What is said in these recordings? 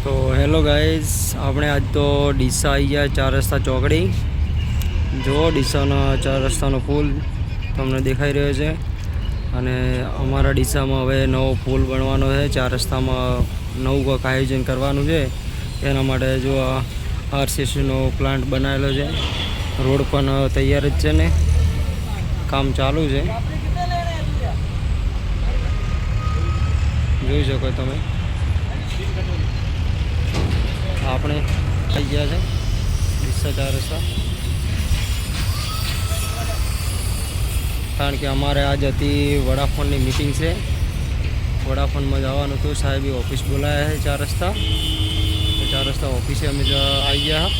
તો hello guys, આપણે આજ તો ડીસા આવી ગયા 4 રસ્તા ચોકડી. જો ડીસાના 4 રસ્તાનો પુલ તમને દેખાઈ રહ્યો છે. અને અમારા ડીસામાં હવે નવો પુલ બનવાનો છે. 4 રસ્તામાં નવું કંઈક આયોજન કરવાનું છે. એના માટે જો આ આરસીસીનો પ્લાન્ટ બનાવેલો છે. રોડ પણ તૈયાર જ છે ને કામ ચાલુ છે. જોઈ શકો તમે. આપણે આવી ગયા છે ડીસા 4 રસ્તા, કારણ કે અમારે આજ હતી વડાફોનની મિટિંગ છે. વડાફોનમાં જવાનું હતું, સાહેબે ઓફિસ બોલાયા છે 4 રસ્તા. તો 4 રસ્તા ઓફિસે અમે આવી ગયા.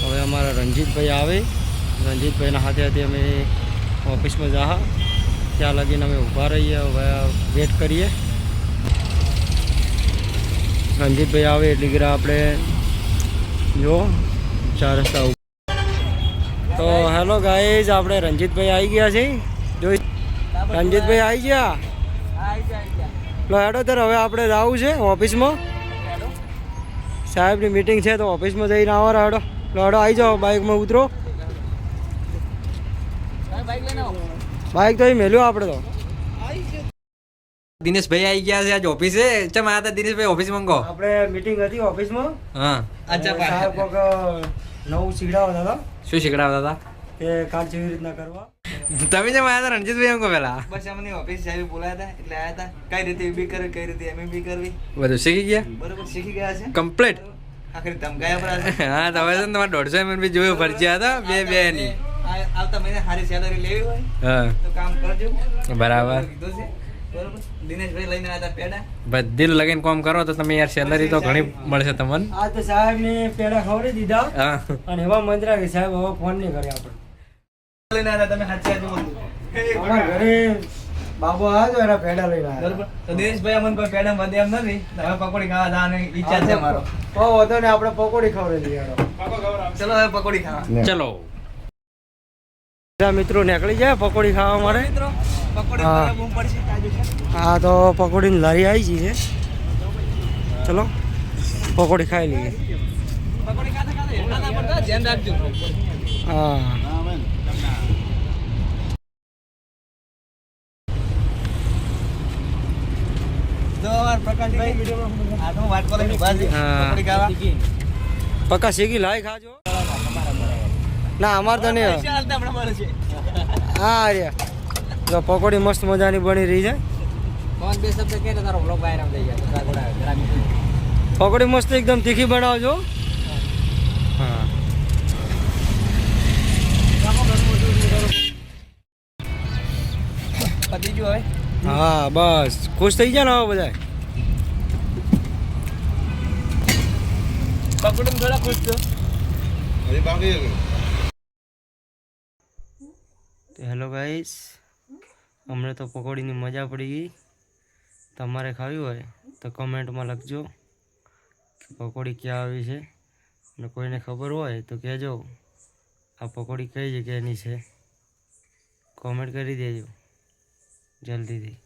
હવે અમારા રણજીતભાઈ આવે, રણજીતભાઈના હાથે હાથે અમે ઓફિસમાં જા. ત્યાં લગીને અમે ઊભા રહીએ, હવે વેટ કરીએ રણજીતભાઈ આવે એટલી ઘરે આપણે જો 4 રસ્તા. તો હેલો ગાઈઝ, આપણે રણજીતભાઈ આવી ગયા છે. જો રણજીતભાઈ આવી ગયા. લો હેડો ત્યારે હવે આપણે જવું છે ઓફિસમાં. સાહેબની મીટિંગ છે તો ઓફિસમાં જઈને આવવા. હેડો લો હેડો આવી જાઓ, બાઇકમાં ઉતરો. બાઇક તો અહીં મેલ્યો આપણે તો. દિનેશભાઈ આવી ગયા છે આજ ઓફિસે. ચમ આયા હતા દિનેશભાઈ ઓફિસ માં? આપણે મીટિંગ હતી ઓફિસમાં. હા, અચ્છા. સાહેબ કોક નવું શીખડાવતા હતા. શું શીખડાવતા હતા? કે કાર્ડ કેવી રીતના કરવા. તમે જેમ આયા હતા રણજીતભાઈ એમ કહો પેલા. બસ અમને ઓફિસ સાહેબ બોલાયા હતા એટલે આયા હતા. કઈ રીતે બી કરવી, કઈ રીતે એમબી કરવી, બધું શીખી ગયા? બરોબર શીખી ગયા છે કમ્પ્લીટ. આખરી ધમકાયા પર હા, તમે તો તમારે 150 MB જોયું ફરજિયાત હતા બે ની. આવતા મહિને સારી સેલરી લેવી હોય હા, તો કામ કરજો. બરાબર. કીધું છે બરોબર. દિનેશભાઈ લઈને આવ્યા હતા પેડા. બધી લગીને કામ કરો તો તમે યાર સેલરી તો ઘણી મળશે તમને. આ તો સાહેબ ને પેડા ખવડી દીધા. હા, અને એવા મંત્રા કે સાહેબ હવે ફોન નહીં કરે આપણે. લઈને આવ્યા હતા તમે સાચી આજે બોલજો. અમારા ઘરે બાબુ આવ્યો તો એના પેડા લઈને આવ્યા. બરોબર. તો દિનેશભાઈ અમને કોઈ પેડા વધે એમ નથી. હવે પકોડી ખાવા જવાની ઈચ્છા છે મારો. તો વધો ને આપણે પકોડી ખવડાવી દઈએ. ચલો હવે પકોડી ખાવા. ચલો મિત્રો નીકળી જાય પકોડી ખાવા માટે. મિત્રો પકોડી હા. ખાવા બૂમ પડશે તાજુ છે. હા, તો પકોડીની લારી આવી ગઈ છે. ચલો પકોડી ખાઈ લઈએ. પકોડી ખાતા ખાતા હેઠા ના પડતા ધ્યાન રાખજો. હા, જો પ્રકાશભાઈ આઠમો વાટકો લઈને ઉભા છે. હા. પકોડી ખાવા. પક્કા શેકી લાઈ ખાજો. ના અમારે તો નહીં. પૈસા હાલતા હમણાં મળે છે. હા રે, જો પકોડી મસ્ત મજાની બની રહી છે. કોણ બે શબ્દ કહે તારો બ્લોગ વાયરલ થઈ જાય. પકોડી મસ્ત એકદમ તીખી બનાવજો. હા, પતી ગયું હવે. હા બસ ખુશ થઈ ગયા ને હવે બધા. પકોડી થોડા ખુશ છો. હેલો ગાઈસ, અમને તો પકોડીની મજા પડી ગઈ. તમારે ખાવી હોય તો કમેન્ટમાં લખજો કે પકોડી ક્યાં આવી છે. અને કોઈને ખબર હોય તો કહેજો આ પકોડી કઈ જગ્યાની છે. કોમેન્ટ કરી દેજો જલ્દીથી.